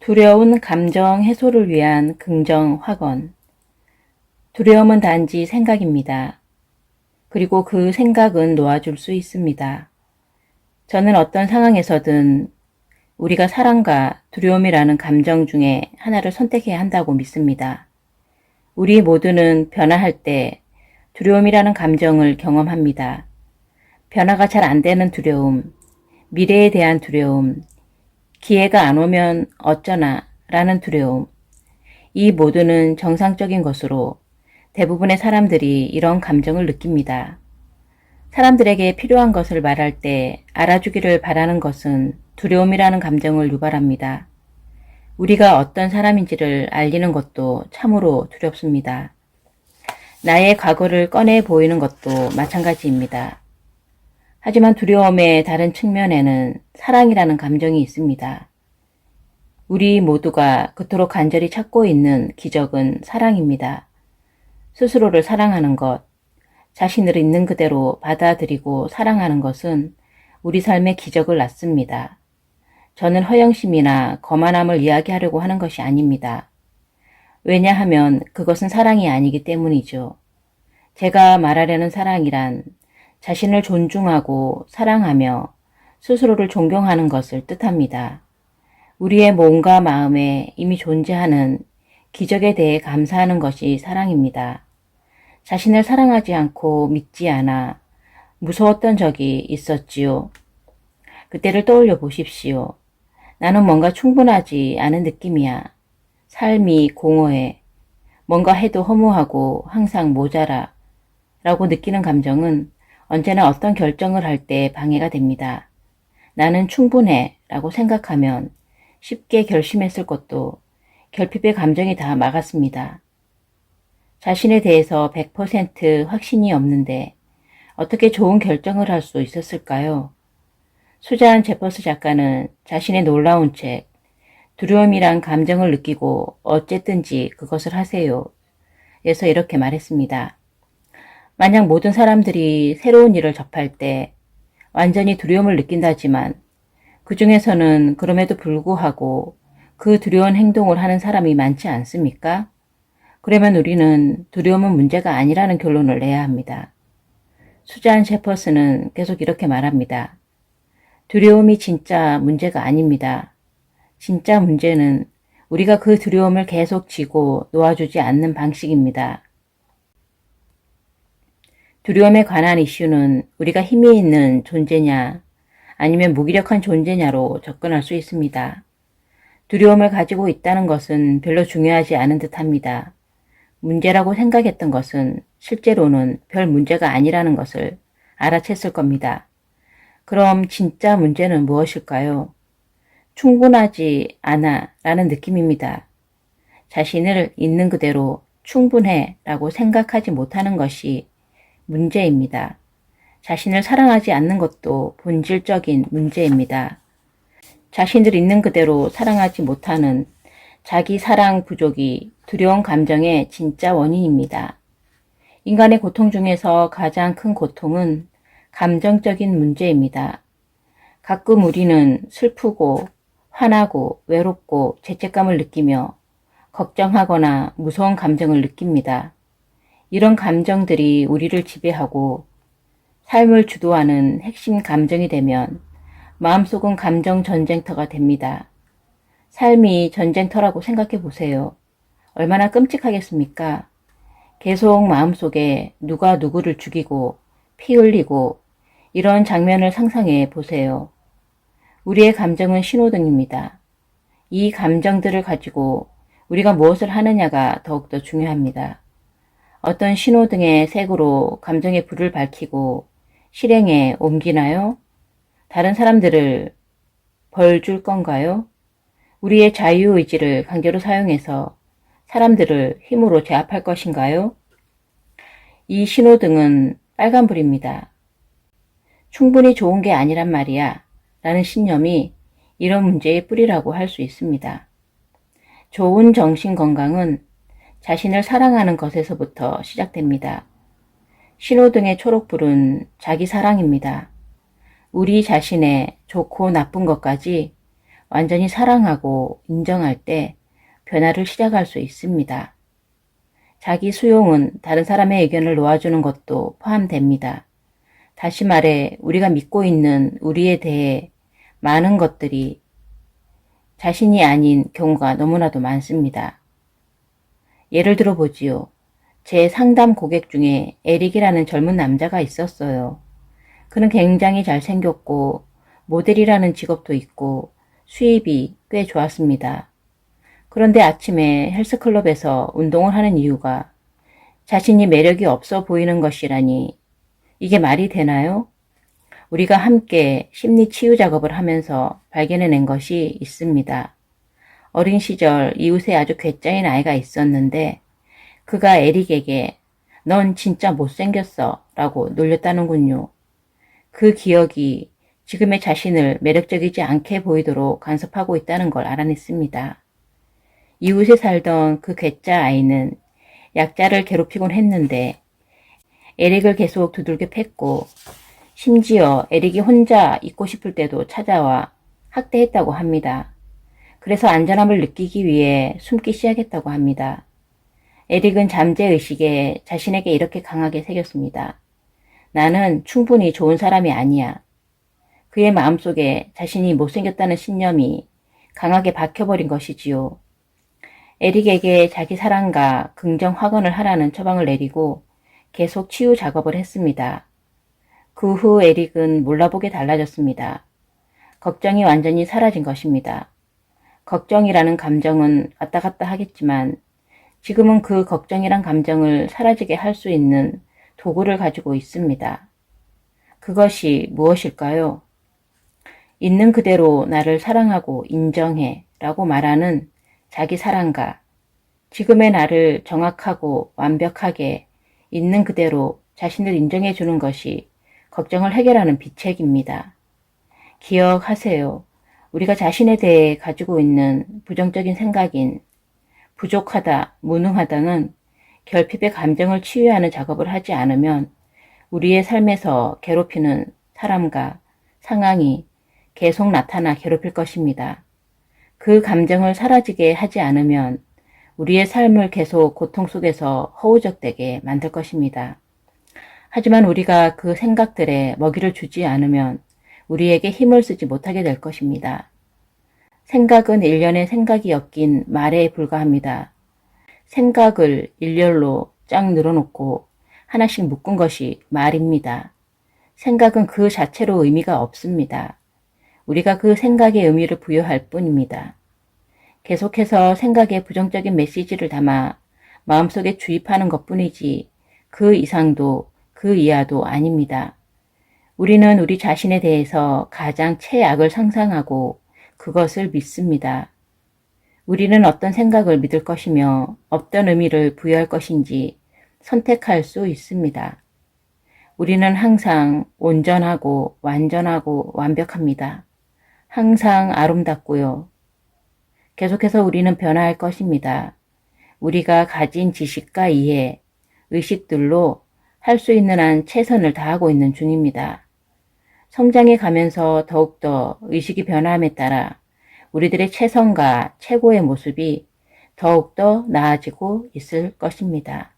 두려운 감정 해소를 위한 긍정 확언. 두려움은 단지 생각입니다. 그리고 그 생각은 놓아줄 수 있습니다. 저는 어떤 상황에서든 우리가 사랑과 두려움이라는 감정 중에 하나를 선택해야 한다고 믿습니다. 우리 모두는 변화할 때 두려움이라는 감정을 경험합니다. 변화가 잘 안 되는 두려움, 미래에 대한 두려움, 기회가 안 오면 어쩌나 라는 두려움. 이 모두는 정상적인 것으로 대부분의 사람들이 이런 감정을 느낍니다. 사람들에게 필요한 것을 말할 때 알아주기를 바라는 것은 두려움이라는 감정을 유발합니다. 우리가 어떤 사람인지를 알리는 것도 참으로 두렵습니다. 나의 과거를 꺼내 보이는 것도 마찬가지입니다. 하지만 두려움의 다른 측면에는 사랑이라는 감정이 있습니다. 우리 모두가 그토록 간절히 찾고 있는 기적은 사랑입니다. 스스로를 사랑하는 것, 자신을 있는 그대로 받아들이고 사랑하는 것은 우리 삶의 기적을 낳습니다. 저는 허영심이나 거만함을 이야기하려고 하는 것이 아닙니다. 왜냐하면 그것은 사랑이 아니기 때문이죠. 제가 말하려는 사랑이란 자신을 존중하고 사랑하며 스스로를 존경하는 것을 뜻합니다. 우리의 몸과 마음에 이미 존재하는 기적에 대해 감사하는 것이 사랑입니다. 자신을 사랑하지 않고 믿지 않아 무서웠던 적이 있었지요. 그때를 떠올려 보십시오. 나는 뭔가 충분하지 않은 느낌이야. 삶이 공허해. 뭔가 해도 허무하고 항상 모자라. 라고 느끼는 감정은 언제나 어떤 결정을 할 때 방해가 됩니다. 나는 충분해 라고 생각하면 쉽게 결심했을 것도 결핍의 감정이 다 막았습니다. 자신에 대해서 100% 확신이 없는데 어떻게 좋은 결정을 할 수 있었을까요? 수잔 제퍼스 작가는 자신의 놀라운 책 두려움이란 감정을 느끼고 어쨌든지 그것을 하세요. 에서 이렇게 말했습니다. 만약 모든 사람들이 새로운 일을 접할 때 완전히 두려움을 느낀다지만 그 중에서는 그럼에도 불구하고 그 두려운 행동을 하는 사람이 많지 않습니까? 그러면 우리는 두려움은 문제가 아니라는 결론을 내야 합니다. 수잔 셰퍼스는 계속 이렇게 말합니다. 두려움이 진짜 문제가 아닙니다. 진짜 문제는 우리가 그 두려움을 계속 지고 놓아주지 않는 방식입니다. 두려움에 관한 이슈는 우리가 힘이 있는 존재냐 아니면 무기력한 존재냐로 접근할 수 있습니다. 두려움을 가지고 있다는 것은 별로 중요하지 않은 듯합니다. 문제라고 생각했던 것은 실제로는 별 문제가 아니라는 것을 알아챘을 겁니다. 그럼 진짜 문제는 무엇일까요? 충분하지 않아 라는 느낌입니다. 자신을 있는 그대로 충분해 라고 생각하지 못하는 것이 문제입니다. 자신을 사랑하지 않는 것도 본질적인 문제입니다. 자신을 있는 그대로 사랑하지 못하는 자기 사랑 부족이 두려운 감정의 진짜 원인입니다. 인간의 고통 중에서 가장 큰 고통은 감정적인 문제입니다. 가끔 우리는 슬프고 화나고 외롭고 죄책감을 느끼며 걱정하거나 무서운 감정을 느낍니다. 이런 감정들이 우리를 지배하고 삶을 주도하는 핵심 감정이 되면 마음속은 감정 전쟁터가 됩니다. 삶이 전쟁터라고 생각해 보세요. 얼마나 끔찍하겠습니까? 계속 마음속에 누가 누구를 죽이고 피 흘리고 이런 장면을 상상해 보세요. 우리의 감정은 신호등입니다. 이 감정들을 가지고 우리가 무엇을 하느냐가 더욱더 중요합니다. 어떤 신호등의 색으로 감정의 불을 밝히고 실행에 옮기나요? 다른 사람들을 벌 줄 건가요? 우리의 자유의지를 강제로 사용해서 사람들을 힘으로 제압할 것인가요? 이 신호등은 빨간불입니다. 충분히 좋은 게 아니란 말이야 라는 신념이 이런 문제의 뿌리라고 할 수 있습니다. 좋은 정신건강은 자신을 사랑하는 것에서부터 시작됩니다. 신호등의 초록불은 자기 사랑입니다. 우리 자신의 좋고 나쁜 것까지 완전히 사랑하고 인정할 때 변화를 시작할 수 있습니다. 자기 수용은 다른 사람의 의견을 놓아주는 것도 포함됩니다. 다시 말해 우리가 믿고 있는 우리에 대해 많은 것들이 자신이 아닌 경우가 너무나도 많습니다. 예를 들어 보지요. 제 상담 고객 중에 에릭이라는 젊은 남자가 있었어요. 그는 굉장히 잘생겼고 모델이라는 직업도 있고 수입이 꽤 좋았습니다. 그런데 아침에 헬스클럽에서 운동을 하는 이유가 자신이 매력이 없어 보이는 것이라니 이게 말이 되나요? 우리가 함께 심리 치유 작업을 하면서 발견해낸 것이 있습니다. 어린 시절 이웃에 아주 괴짜인 아이가 있었는데 그가 에릭에게 넌 진짜 못생겼어 라고 놀렸다는군요. 그 기억이 지금의 자신을 매력적이지 않게 보이도록 간섭하고 있다는 걸 알아냈습니다. 이웃에 살던 그 괴짜 아이는 약자를 괴롭히곤 했는데 에릭을 계속 두들겨 팼고 심지어 에릭이 혼자 있고 싶을 때도 찾아와 학대했다고 합니다. 그래서 안전함을 느끼기 위해 숨기 시작했다고 합니다. 에릭은 잠재의식에 자신에게 이렇게 강하게 새겼습니다. 나는 충분히 좋은 사람이 아니야. 그의 마음속에 자신이 못생겼다는 신념이 강하게 박혀버린 것이지요. 에릭에게 자기 사랑과 긍정 확언을 하라는 처방을 내리고 계속 치유 작업을 했습니다. 그 후 에릭은 몰라보게 달라졌습니다. 걱정이 완전히 사라진 것입니다. 걱정이라는 감정은 왔다 갔다 하겠지만 지금은 그 걱정이란 감정을 사라지게 할 수 있는 도구를 가지고 있습니다. 그것이 무엇일까요? 있는 그대로 나를 사랑하고 인정해 라고 말하는 자기 사랑과 지금의 나를 정확하고 완벽하게 있는 그대로 자신을 인정해 주는 것이 걱정을 해결하는 비책입니다. 기억하세요. 우리가 자신에 대해 가지고 있는 부정적인 생각인 부족하다, 무능하다는 결핍의 감정을 치유하는 작업을 하지 않으면 우리의 삶에서 괴롭히는 사람과 상황이 계속 나타나 괴롭힐 것입니다. 그 감정을 사라지게 하지 않으면 우리의 삶을 계속 고통 속에서 허우적대게 만들 것입니다. 하지만 우리가 그 생각들에 먹이를 주지 않으면 우리에게 힘을 쓰지 못하게 될 것입니다. 생각은 일련의 생각이 엮인 말에 불과합니다. 생각을 일렬로 쫙 늘어놓고 하나씩 묶은 것이 말입니다. 생각은 그 자체로 의미가 없습니다. 우리가 그 생각에 의미를 부여할 뿐입니다. 계속해서 생각에 부정적인 메시지를 담아 마음속에 주입하는 것뿐이지 그 이상도 그 이하도 아닙니다. 우리는 우리 자신에 대해서 가장 최악을 상상하고 그것을 믿습니다. 우리는 어떤 생각을 믿을 것이며 어떤 의미를 부여할 것인지 선택할 수 있습니다. 우리는 항상 온전하고 완전하고 완벽합니다. 항상 아름답고요. 계속해서 우리는 변화할 것입니다. 우리가 가진 지식과 이해, 의식들로 할 수 있는 한 최선을 다하고 있는 중입니다. 성장해 가면서 더욱더 의식이 변함에 따라 우리들의 최선과 최고의 모습이 더욱더 나아지고 있을 것입니다.